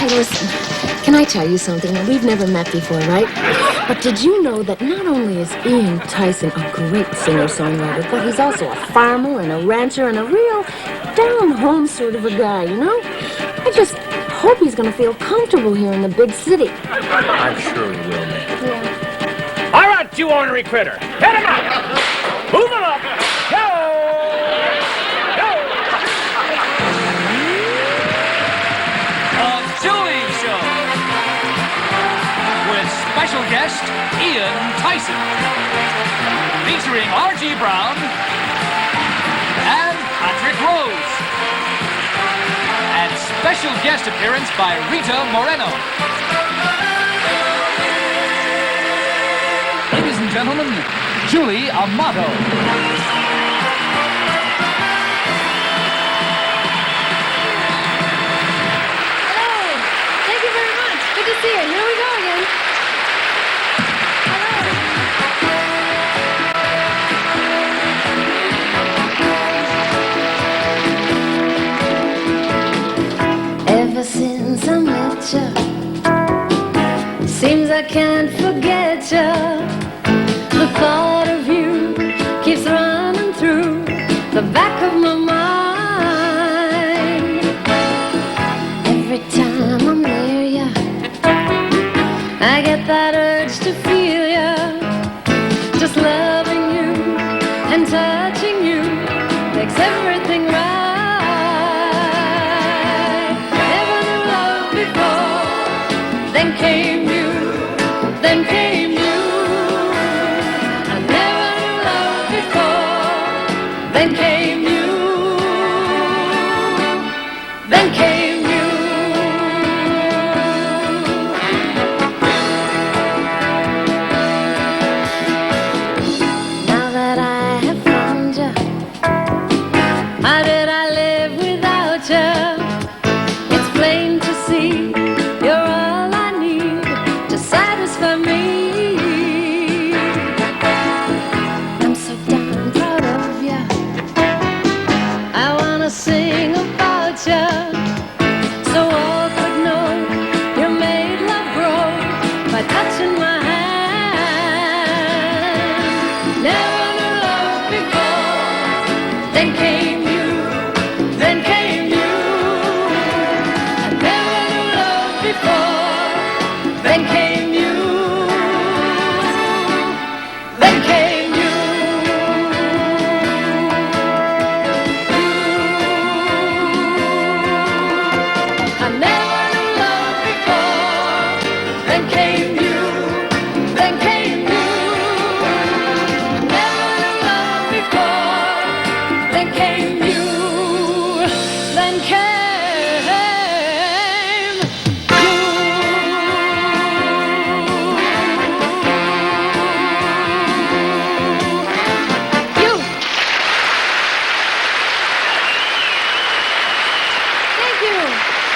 Hey, listen, can I tell you something? Now, we've never met before, right? But did you know that not only is Ian Tyson a great singer-songwriter, but he's also a farmer and a rancher and a real down-home sort of a guy, you know? I just hope he's going to feel comfortable here in the big city. I'm sure he will, man. Yeah. All right, you ornery critter. Head him up. Move him up. Go! Go! The Julie Show with special guest Ian Tyson, featuring R.G. Brown and Patrick Rose, and special guest appearance by Rita Moreno. Ladies and gentlemen, Julie Amato. Good to see you. Here we go again. Hello. Ever since I met you, seems I can't forget you. The thought of you keeps running through the back of my mind. Every time I'm near you, I get that urge to feel you. Just loving you and touching you makes everything right. Never knew love before, then came you, then came you. I never knew love before, then came you, then came you. How did I live without you? It's plain to see you're all I need to satisfy me. I'm so damn proud of you. I wanna sing about you, so all could know you made love grow by touching my hand. Never knew love before, then came you. Then came you. I never knew love before. Then came you. Then came you. I never knew love before. Then came you. Then came you. I never knew love before. Then came you. Then came you.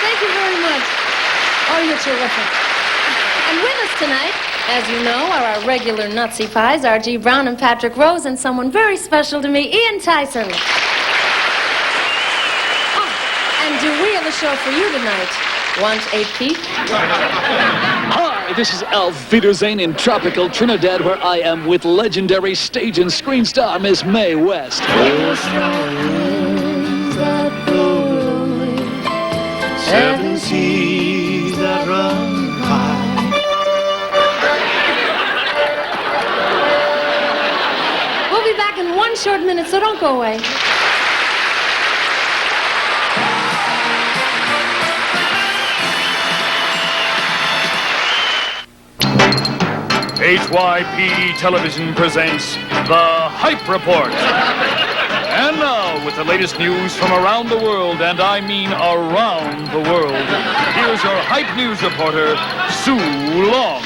Thank you very much. Oh, you're terrific. And with us tonight, as you know, are our regular Nutsy Pies, R.G. Brown and Patrick Rose, and someone very special to me, Ian Tyson. And do we have a show for you tonight? Want a peek? Hi, this is Alf Wiedersehen in tropical Trinidad, where I am with legendary stage and screen star Miss Mae West. Seven seas that run high. We'll be back in one short minute, so don't go away. HYPE Television presents The Hype Report. And now, with the latest news from around the world, and I mean around the world, here's your Hype News reporter, Sue Long.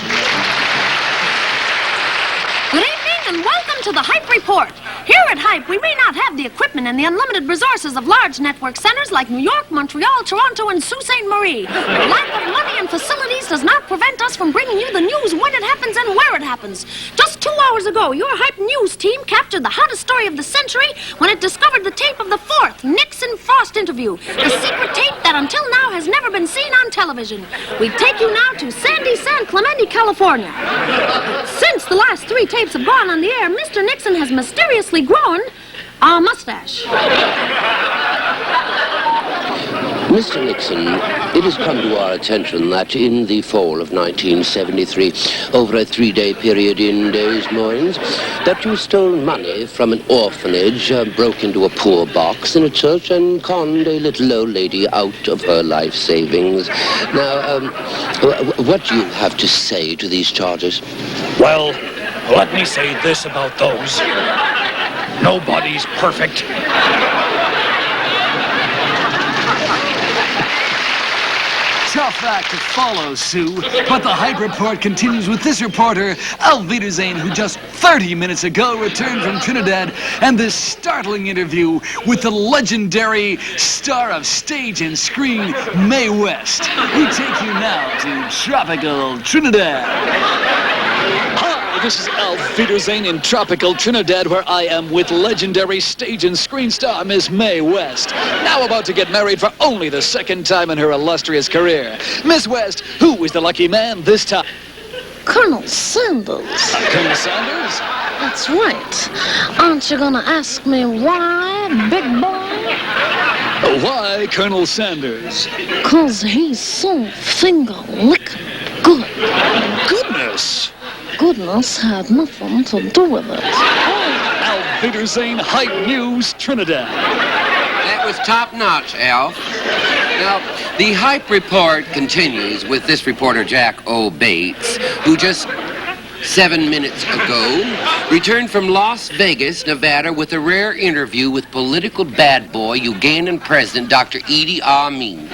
Good evening and welcome to the Hype Report. Here at Hype, we may not have the equipment and the unlimited resources of large network centers like New York, Montreal, Toronto, and Sault Ste. Marie. The lack of money and facilities does not prevent us from bringing you the news when it happens and where it happens. Just 2 hours ago, your Hype News team captured the hottest story of the century when it discovered the tape of the 4th Nixon Frost interview. The secret tape that that until now has never been seen on television. We take you now to Sandy San Clemente, California. Since the last 3 tapes have gone on the air, Mr. Nixon has mysteriously grown a mustache. Mr. Nixon, it has come to our attention that in the fall of 1973, over a 3-day period in Des Moines, that you stole money from an orphanage, broke into a poor box in a church, and conned a little old lady out of her life savings. Now, what do you have to say to these charges? Well, let me say this about those. Nobody's perfect. Tough act to follow, Sue. But the Hype Report continues with this reporter, Al Wiedersehen, who just 30 minutes ago returned from Trinidad, and this startling interview with the legendary star of stage and screen, Mae West. We take you now to tropical Trinidad. This is Al Wiedersehen in tropical Trinidad, where I am with legendary stage and screen star Miss Mae West, now about to get married for only the 2nd time in her illustrious career. Miss West, who is the lucky man this time? Colonel Sanders. Colonel Sanders? That's right. Aren't you gonna ask me why, big boy? Why Colonel Sanders? 'Cause he's so finger-licking good. Goodness! Goodness had nothing to do with it. Al Wiedersehen, Hype News, Trinidad. That was top-notch, Alf. Now, the Hype Report continues with this reporter, Jack O. Bates, who just 7 minutes ago returned from Las Vegas, Nevada, with a rare interview with political bad boy Ugandan President Dr. Idi Amin.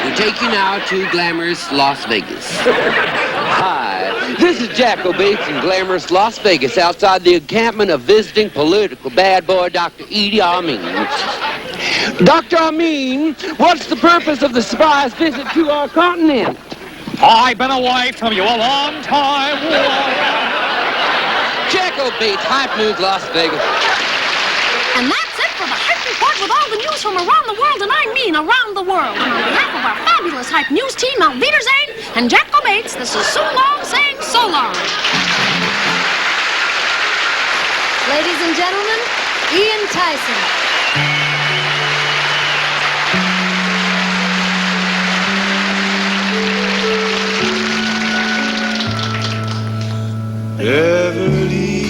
We take you now to glamorous Las Vegas. Hi, this is Jack O. Bates in glamorous Las Vegas, outside the encampment of visiting political bad boy Dr. Idi Amin. Dr. Amin, what's the purpose of the spy's visit to our continent? I've been away from you a long time. Jack O. Bates, Hype News, Las Vegas. And that's it for the Hype Report with all the news from around the world, and I mean around the world. And on behalf of our fabulous Hype News team, Al Wiedersehen and Jack O. Bates, this is Sue Long saying so long. Ladies and gentlemen, Ian Tyson. Beverly,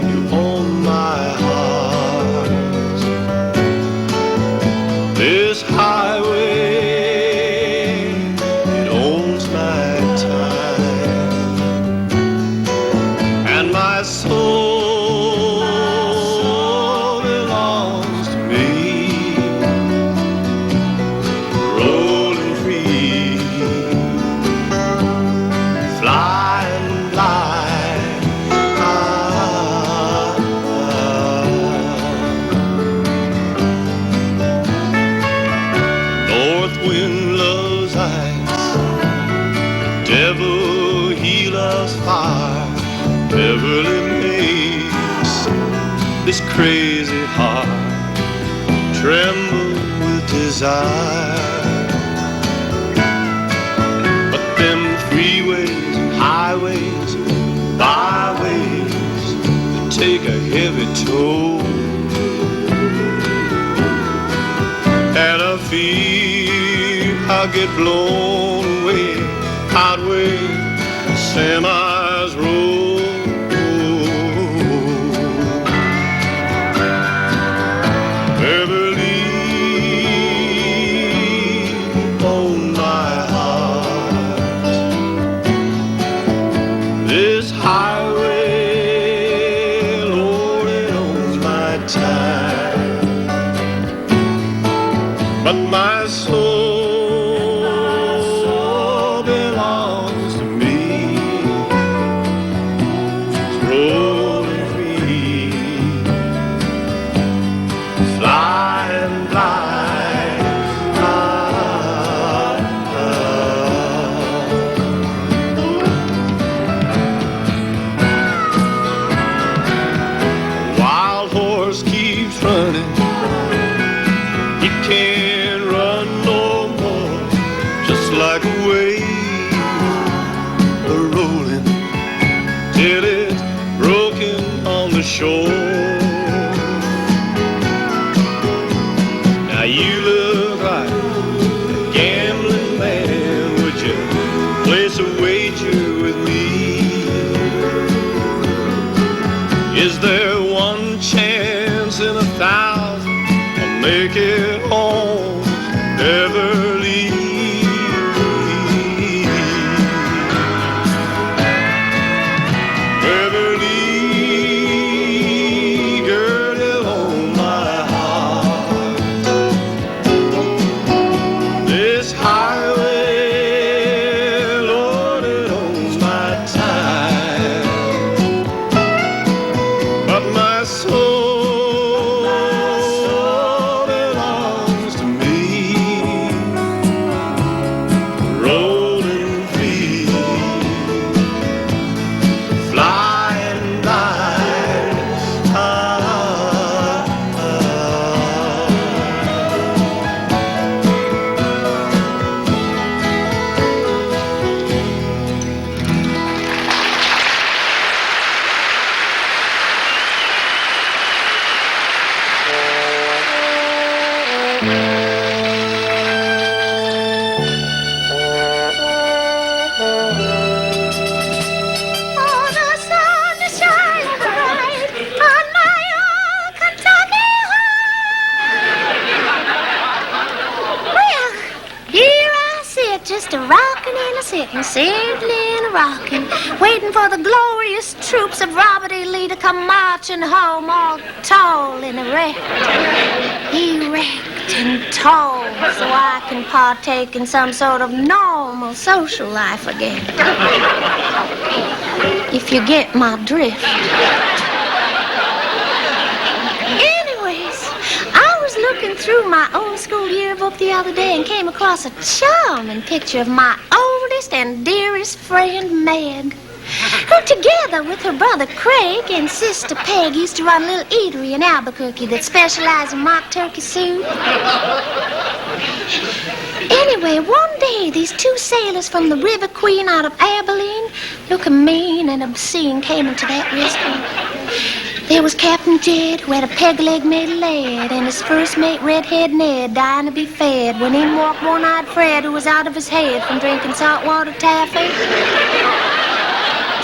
you own my heart. This highway, it owns my time and my soul belongs to me. Rolling free, flying light. North wind loves ice, devil he loves fire. Beverly makes this crazy heart tremble with desire. But them freeways, highways, byways, they take a heavy toll. And I feel I get blown away out where the semis roll. Beverly, own my heart. This highway, Lord, it owns my time. But my soul belongs to me. It's rolling free, flying blind. Wild horse keeps running He can't run no more, just like a wave rolling till it's broken on the shore. Now you look like a gambling man. Would you place a wager with me? Is there one chance in 1,000 I'll make it home, never leave? Safely rocking, waiting for the glorious troops of Robert E. Lee to come marching home, all tall and erect and tall, so I can partake in some sort of normal social life again. If you get my drift. Anyways, I was looking through my old school yearbook the other day and came across a charming picture of my oldest and dearest friend, Meg, who together with her brother Craig and sister Peg used to run a little eatery in Albuquerque that specialized in mock turkey soup. Anyway, one day these two sailors from the River Queen out of Abilene, looking mean and obscene, came into that restaurant. There was Captain Jed, who had a peg leg made of lead, and his first mate, Redhead Ned, dying to be fed, when in walked One-Eyed Fred, who was out of his head from drinking saltwater taffy.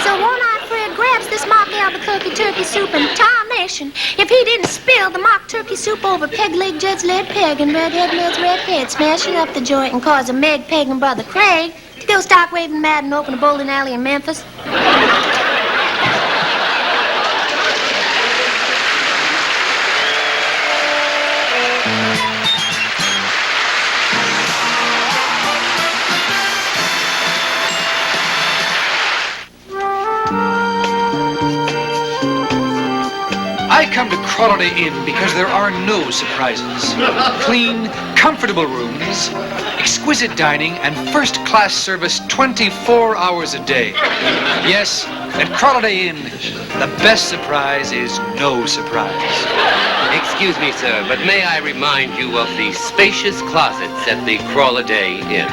So One-Eyed Fred grabs this mock Albuquerque turkey soup, and tarnation, if he didn't spill the mock turkey soup over Peg Leg Jed's lead peg and Redhead Ned's red head, smashing up the joint and causing Meg, Peg, and brother Craig to go stark raving mad and open a bowling alley in Memphis. I come to Holiday Inn because there are no surprises. Clean, comfortable rooms, exquisite dining, and first-class service 24 hours a day. Yes, at Holiday Inn, the best surprise is no surprise. Excuse me, sir, but may I remind you of the spacious closets at the Holiday Inn?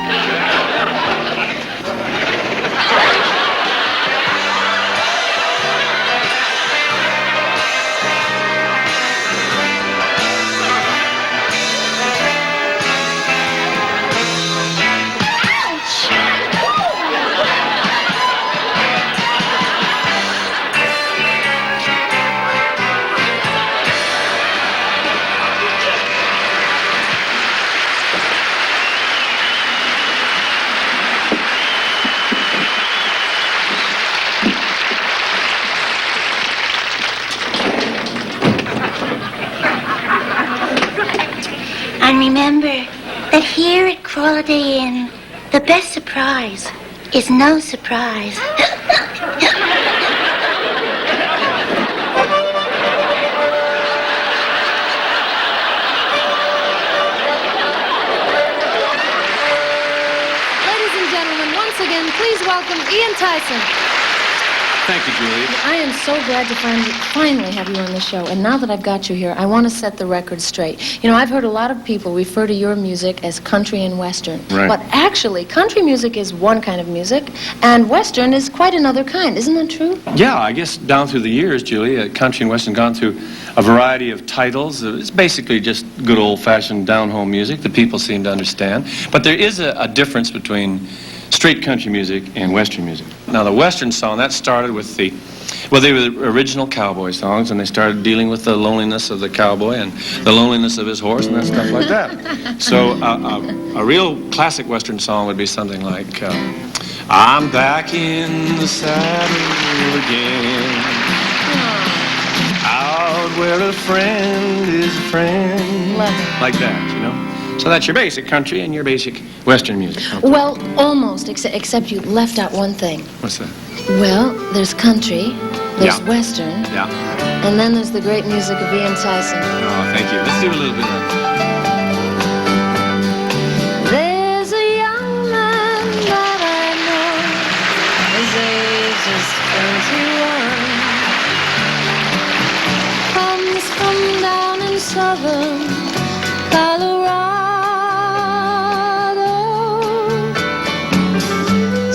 And remember that here at Holiday Inn, the best surprise is no surprise. Ladies and gentlemen, once again, please welcome Ian Tyson. Thank you, Julie. I am so glad to finally have you on the show. And now that I've got you here, I want to set the record straight. You know, I've heard a lot of people refer to your music as country and western. Right. But actually, country music is one kind of music, and western is quite another kind. Isn't that true? Yeah, I guess down through the years, Julie, country and western gone through a variety of titles. It's basically just good old-fashioned down-home music that people seem to understand. But there is a difference between straight country music and western music. Now, the western song, that started with they were the original cowboy songs, and they started dealing with the loneliness of the cowboy and the loneliness of his horse and that stuff like that. So a real classic western song would be something like, I'm back in the saddle again, out where a friend is a friend. Love it. Like that, you know? So that's your basic country and your basic western music. Well, almost, except you left out one thing. What's that? Well, there's country, there's Yeah. western, Yeah. and then there's the great music of Ian Tyson. Oh, thank you. Let's do a little bit of that. There's a young man that I know, his age is 21, comes from down in southern Colorado,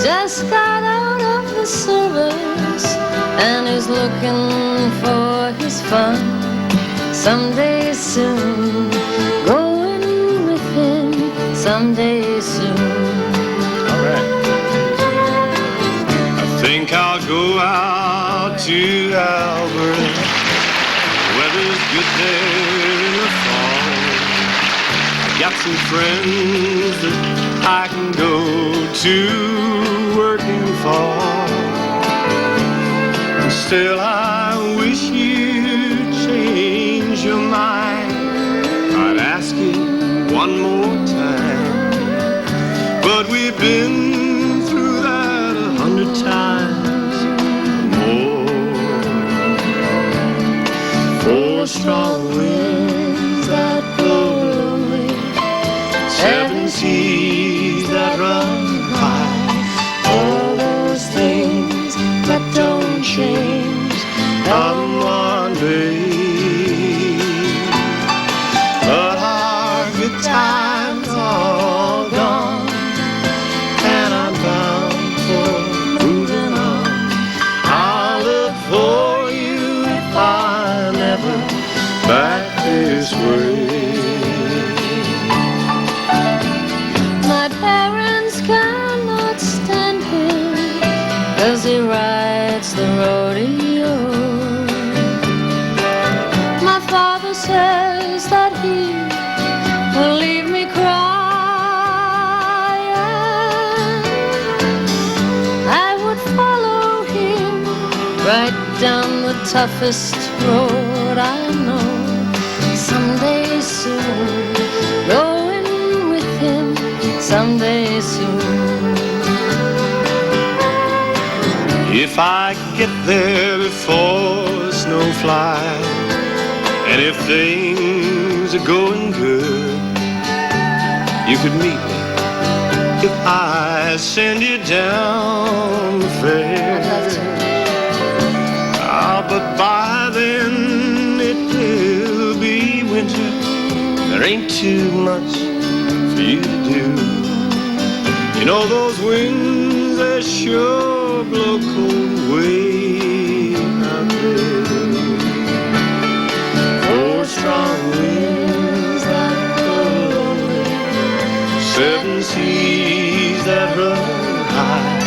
just got out of the service and is looking for his fun someday soon, going with him someday soon. All right. I think I'll go out to Alberta. Weather's good there in the fall. I got some friends that I can go to working for. And still I wish you'd change your mind. I'd ask you one more time. But we've been through that 100 times or more. Four strong winds that blow away, 7 seas that run high, all those things that don't change come one day. But our good times all gone, and I'm bound for moving on. I'll look for you if I'm ever back this way. My parents cannot stand him 'cause he rides the rodeo. My father says that he will leave me crying. I would follow him right down the toughest road I know. Someday soon, going with him someday soon. If I get there before the snow flies, and if things are going good, you could meet me if I send you down the fair. But by then it will be winter. There ain't too much for you to do. You know those winds, they sure blow cold way out there. 4 strong winds that blow away, 7 seas that run high,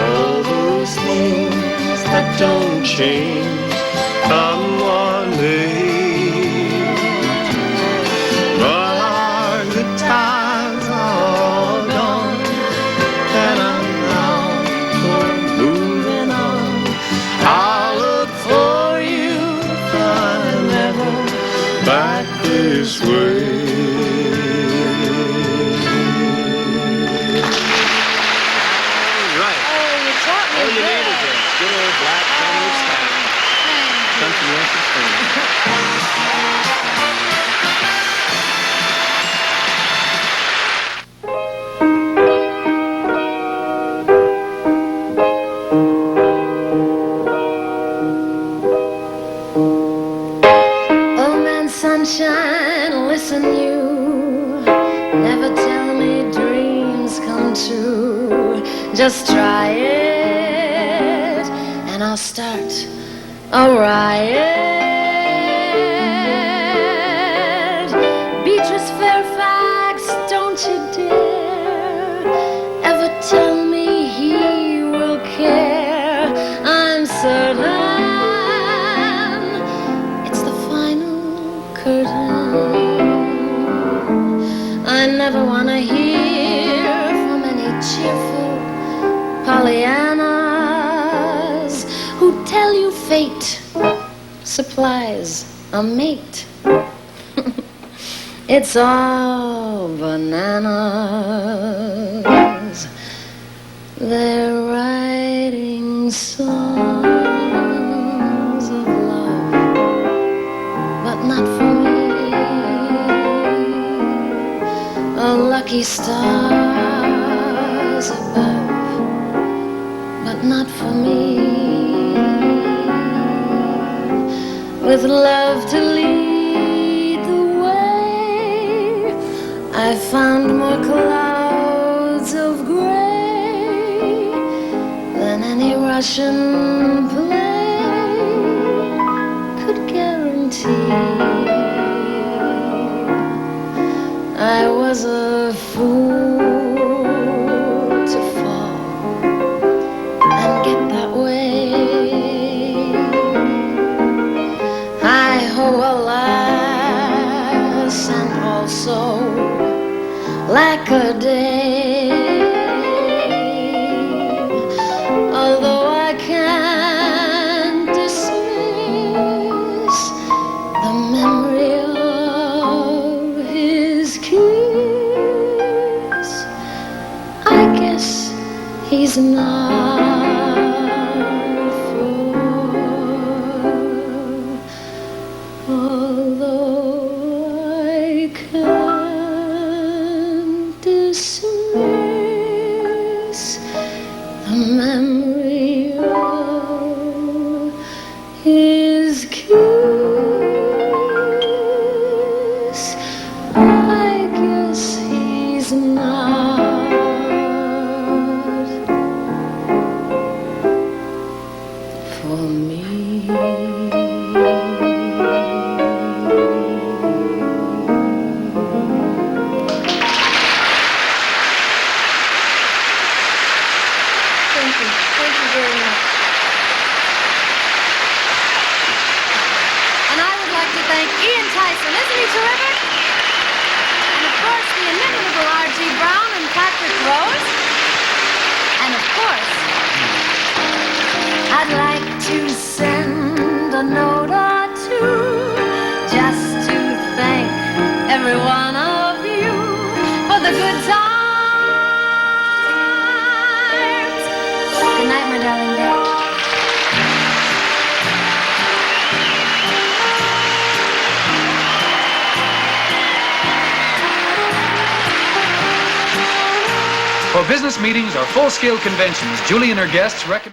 all those things that don't change come one day. But our good times are gone, and I'm bound for moving on. I'll look for you if I'm ever back this way. All right. Oh, you taught me Oh, you good. needed it. Good old black feminine style. Country western. want to just try it, and I'll start a riot. Beatrice Fairfax, don't you dare ever tell me he will care. I'm certain it's the final curtain. I never want to hear from any cheerful Pollyannas who tell you fate supplies a mate. It's all bananas. They're writing songs of love, but not for me. Lucky stars above, but not for me. With love to lead the way, I found more clouds of gray than any Russian play could guarantee. I was a fool to fall and get that way. I hope alas and also lack a day. Although I can't dismiss the memory of his kiss, I guess he's not for. Although I can't dismiss the memory of his kiss, I guess he's not for me. Thank you very much. And I would like to thank Ian Tyson. Isn't he terrific? And of course, the inimitable R.G. Brown and Patrick Rose. And of course, I'd like to send a note or two just to thank every one of you for the good times. Good night, my darling Dad. For business meetings or full-scale conventions, Julie and her guests recommend